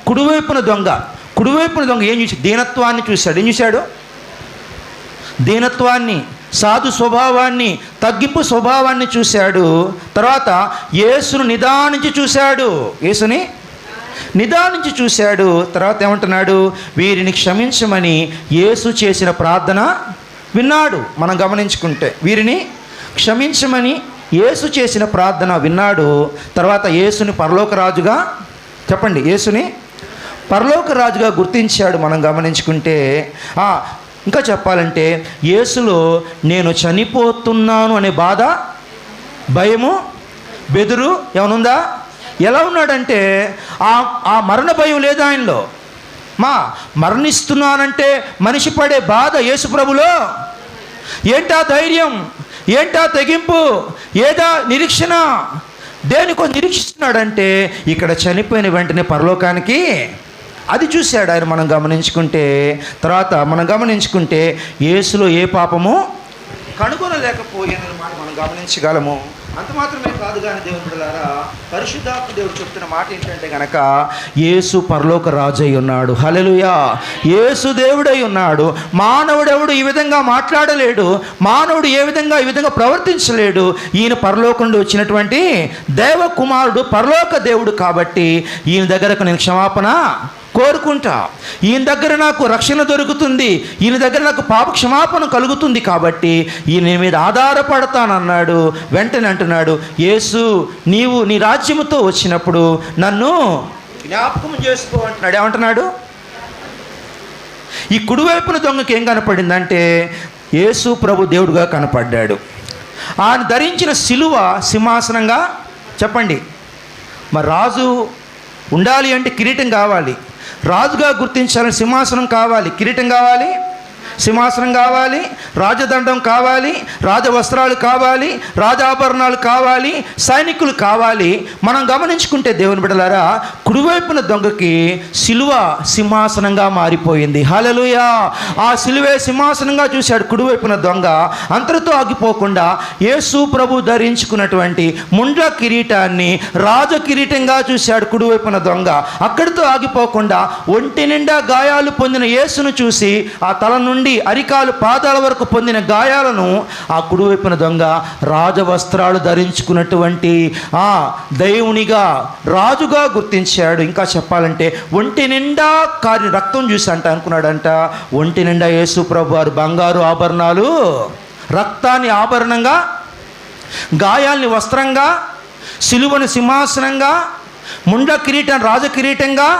కుడివైపున దొంగ ఏం చూసి దీనత్వాన్ని చూశాడు. ఏం చూశాడు? దీనత్వాన్ని, సాధు స్వభావాన్ని, తగ్గింపు స్వభావాన్ని చూశాడు. తర్వాత యేసును నిదానించి చూశాడు. యేసుని నిదానించి చూశాడు. తర్వాత ఏమంటున్నాడు? వీరిని క్షమించమని యేసు చేసిన ప్రార్థన విన్నాడు. మనం గమనించుకుంటే వీరిని క్షమించమని యేసు చేసిన ప్రార్థన విన్నాడు. తర్వాత యేసుని పరలోక రాజుగా, చెప్పండి, యేసుని పరలోక రాజుగా గుర్తించాడు. మనం గమనించుకుంటే ఇంకా చెప్పాలంటే యేసులో నేను చనిపోతున్నాను అనే బాధ, భయము, బెదురు ఏమనుందా? ఎలా ఉన్నాడంటే ఆ మరణ భయం లేదు ఆయనలో. మరణిస్తున్నానంటే మనిషి పడే బాధ యేసు ప్రభులో ఏంటా ధైర్యం, ఏంటా తెగింపు, ఏదా నిరీక్షణ? దేనికో నిరీక్షిస్తున్నాడంటే ఇక్కడ చనిపోయిన వెంటనే పరలోకానికి అది చూశాడు ఆయన. మనం గమనించుకుంటే తర్వాత యేసులో ఏ పాపము కనుగొనలేకపోయానని మాట మనం గమనించగలము. అంత మాత్రమే కాదు కానీ దేవుని బిడ్డలారా, పరిశుద్ధాత్మ దేవుడు చెప్తున్న మాట ఏంటంటే గనక యేసు పరలోక రాజు అయి ఉన్నాడు. హల్లెలూయా! యేసు దేవుడై ఉన్నాడు. మానవుడెవడు ఈ విధంగా మాట్లాడలేడు, మానవుడు ఈ విధంగా ప్రవర్తించలేడు. ఈయన పరలోకం నుండి వచ్చినటువంటి దేవ కుమారుడు, పరలోక దేవుడు. కాబట్టి ఈయన దగ్గరకు నేను క్షమాపణ కోరుకుంటా, ఈయన దగ్గర నాకు రక్షణ దొరుకుతుంది, ఈయన దగ్గర నాకు పాప క్షమాపణ కలుగుతుంది. కాబట్టి ఈయన మీద ఆధారపడతానన్నాడు. వెంటనే అంటున్నాడు, యేసు నీవు నీ రాజ్యముతో వచ్చినప్పుడు నన్ను జ్ఞాపకం చేసుకో అంటున్నాడు. ఏమంటున్నాడు? ఈ కుడివైపున దొంగకి ఏం కనపడిందంటే యేసు ప్రభు దేవుడుగా కనపడ్డాడు. ఆయన ధరించిన శిలువ సింహాసనంగా, చెప్పండి, మరి రాజు ఉండాలి అంటే కిరీటం కావాలి, రాజుగా గుర్తించాలని సింహాసనం కావాలి, కిరీటం కావాలి, సింహాసనం కావాలి, రాజదండం కావాలి, రాజవస్త్రాలు కావాలి, రాజాభరణాలు కావాలి, సైనికులు కావాలి. మనం గమనించుకుంటే దేవుని బిడ్డలారా, కుడివైపున దొంగకి సిలువ సింహాసనంగా మారిపోయింది. హల్లెలూయా! ఆ సిలువే సింహాసనంగా చూశాడు కుడివైపున దొంగ. అంతటితో ఆగిపోకుండా యేసు ప్రభు ధరించుకున్నటువంటి ముండ్ల కిరీటాన్ని రాజ కిరీటంగా చూశాడు కుడివైపున దొంగ. అక్కడితో ఆగిపోకుండా ఒంటి నిండా గాయాలు పొందిన యేసును చూసి ఆ తల నుండి అరికాలు పాదాల వరకు పొందిన గాయాలను ఆ కుడివైపున దొంగ రాజవస్త్రాలు ధరించుకున్నటువంటి దేవునిగా, రాజుగా గుర్తించాడు. ఇంకా చెప్పాలంటే ఒంటి నిండా కారిన రక్తం చూసి అనుకున్నాడంట, ఒంటి నిండా యేసు ప్రభు వారు బంగారు ఆభరణాలు, రక్తాన్ని ఆభరణంగా, గాయాల్ని వస్త్రంగా, సిలువను సింహాసనంగా, ముండ కిరీటం రాజ కిరీటంగా